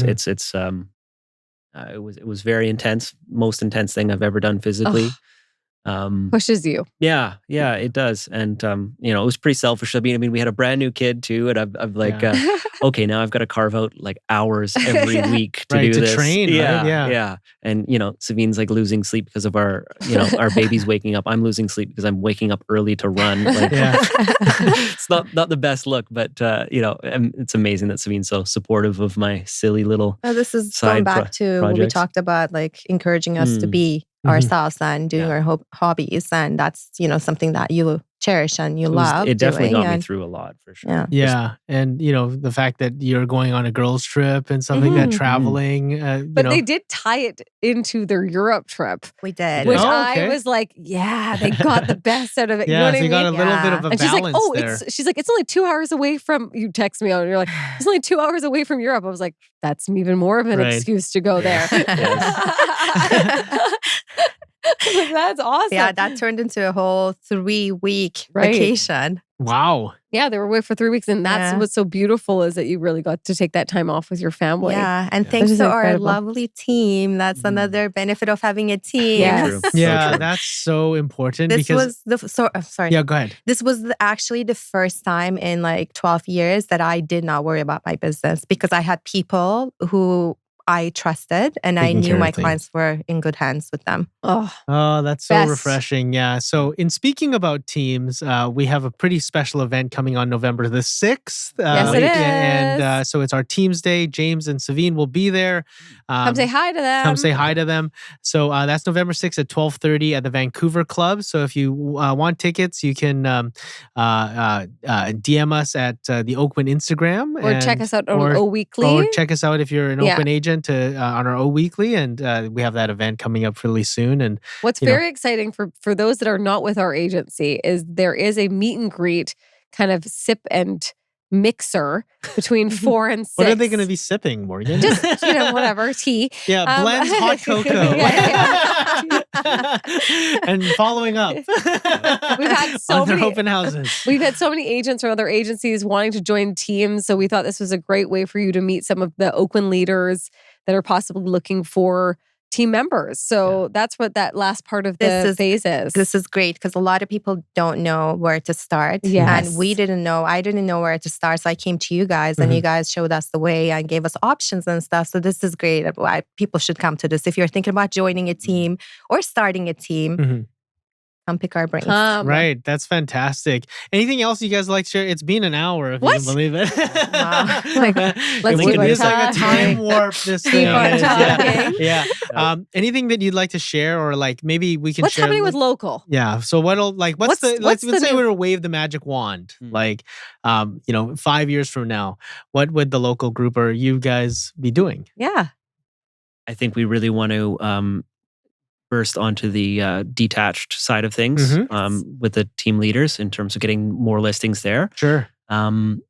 was very intense, most intense thing I've ever done physically. Pushes you. Yeah, it does. And it was pretty selfish. I mean, we had a brand new kid too, and I'm like, okay, now I've got to carve out like hours every week to do to this. train. Yeah. And Sevin's like losing sleep because of our baby's waking up. I'm losing sleep because I'm waking up early to run. Like, it's not the best look, but and it's amazing that Sevin's so supportive of my silly little. This is going back to what we talked about, like encouraging us to be ourselves and doing our hobbies, and that's something that you cherish and you love. It definitely doing, got me through a lot for sure. Yeah, and the fact that you're going on a girls' trip and something like that, traveling. But they did tie it into their Europe trip. We did, which I was like, yeah, they got the best out of it. You know what I mean? Got a little bit of a and balance she's like, it's only 2 hours away from. You text me and you're like, it's only 2 hours away from Europe. I was like, that's even more of an excuse to go there. That's awesome. Yeah, that turned into a whole 3-week vacation. Wow. Yeah, they were away for 3 weeks. And that's what's so beautiful is that you really got to take that time off with your family. Yeah. And thanks to our lovely team. That's another benefit of having a team. Yes. Yeah, that's so important. This was sorry. Yeah, go ahead. This was actually the first time in like 12 years that I did not worry about my business, because I had people who I trusted, and I knew my clients were in good hands with them. Oh, that's so refreshing. Yeah. So in speaking about teams, we have a pretty special event coming on November the 6th. Yes, it is. And so it's our Teams Day. James and Sevin will be there. Come say hi to them. So that's November 6th at 12:30 at the Vancouver Club. So if you want tickets, you can DM us at the Oakwyn Instagram. Or check us out on O Weekly. Or check us out if you're an Oakwyn agent on our O Weekly. And we have that event coming up really soon. And what's very exciting for those that are not with our agency is there is a meet and greet kind of sip and mixer between 4 and 6. What are they going to be sipping, Morgan? Just, whatever, tea. Yeah, blends hot cocoa. And following up. We've had so many open houses. We've had so many agents or other agencies wanting to join teams. So we thought this was a great way for you to meet some of the Oakwyn leaders that are possibly looking for team members. So that's what that last part of the phase is. This is great because a lot of people don't know where to start. Yes. And I didn't know where to start. So I came to you guys and you guys showed us the way and gave us options and stuff. So this is great. Why people should come to this. If you're thinking about joining a team or starting a team, come pick our brains. Right. That's fantastic. Anything else you guys like to share? It's been an hour, if you can believe it. Wow. Let's keep on It's like a time warp, this thing. Keep on talking. Yeah. Anything that you'd like to share, or like maybe we can What's share. happening with local? Yeah. So let's say we were to wave the magic wand, 5 years from now, what would the local group or you guys be doing? Yeah. I think we really want to burst onto the detached side of things with the team leaders in terms of getting more listings there. Sure. And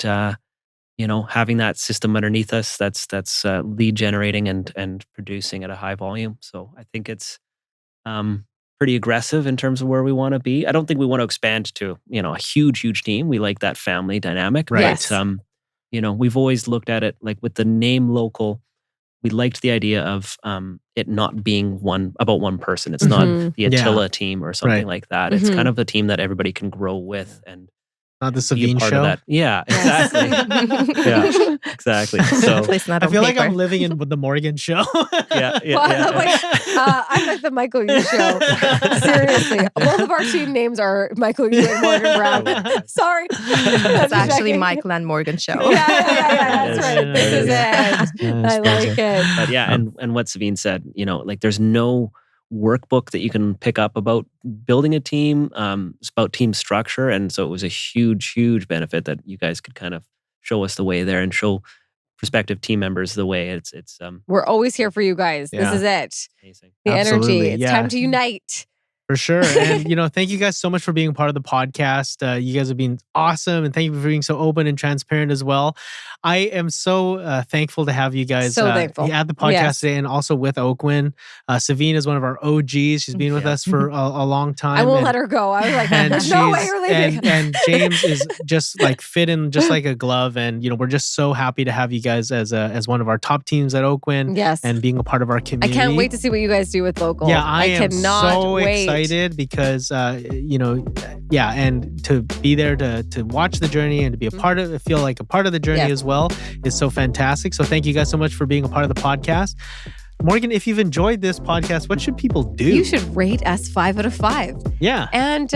having that system underneath us that's lead generating and producing at a high volume. So I think it's pretty aggressive in terms of where we want to be. I don't think we want to expand to a huge team. We like that family dynamic. Right. Yes. But we've always looked at it like with the name local. We liked the idea of it not being about one person. It's not the Attilla team or something like that. It's kind of a team that everybody can grow with and not the Sevin show. That. Yeah, exactly. Yeah, exactly. So I feel like I'm living with the Morgan show. Yeah. I'm like the Michael Yu show. Seriously, both of our team names are Michael Yu and Morgan Brown. Sorry, it's actually Michael and Morgan show. Yeah, that's right. This is it. I like it. But yeah, and what Sevin said, there's no workbook that you can pick up about building a team. It's about team structure. And so it was a huge benefit that you guys could kind of show us the way there and show prospective team members the way. It's We're always here for you guys. Yeah. This is it. Amazing. The Absolutely, energy. It's time to unite. For sure. And, thank you guys so much for being a part of the podcast. You guys have been awesome. And thank you for being so open and transparent as well. I am so thankful to have you guys thankful. at the podcast today and also with Oakwyn. Sevin is one of our OGs. She's been with us for a long time. I won't let her go. I was like, and no way you're leaving. And James is just like fit in just like a glove. And, we're just so happy to have you guys as one of our top teams at Oakwyn. Yes. And being a part of our I community. can't wait to see what you guys do with local. Yeah, I am cannot so wait. excited because, and to be there to watch the journey and to be a part of it, feel like a part of the journey as well is so fantastic. So thank you guys so much for being a part of the podcast. Morgan, if you've enjoyed this podcast, what should people do? You should rate us 5 out of 5. Yeah. And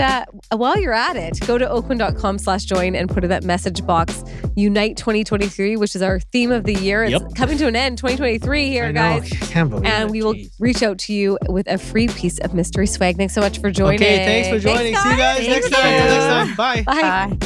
while you're at it, go to oakwyn.com/join and put in that message box, Unite 2023, which is our theme of the year. It's coming to an end, 2023 here, guys. I can't believe And we will reach out to you with a free piece of mystery swag. Thanks so much for joining. Okay, thanks for joining. See you guys next time. Bye. Bye.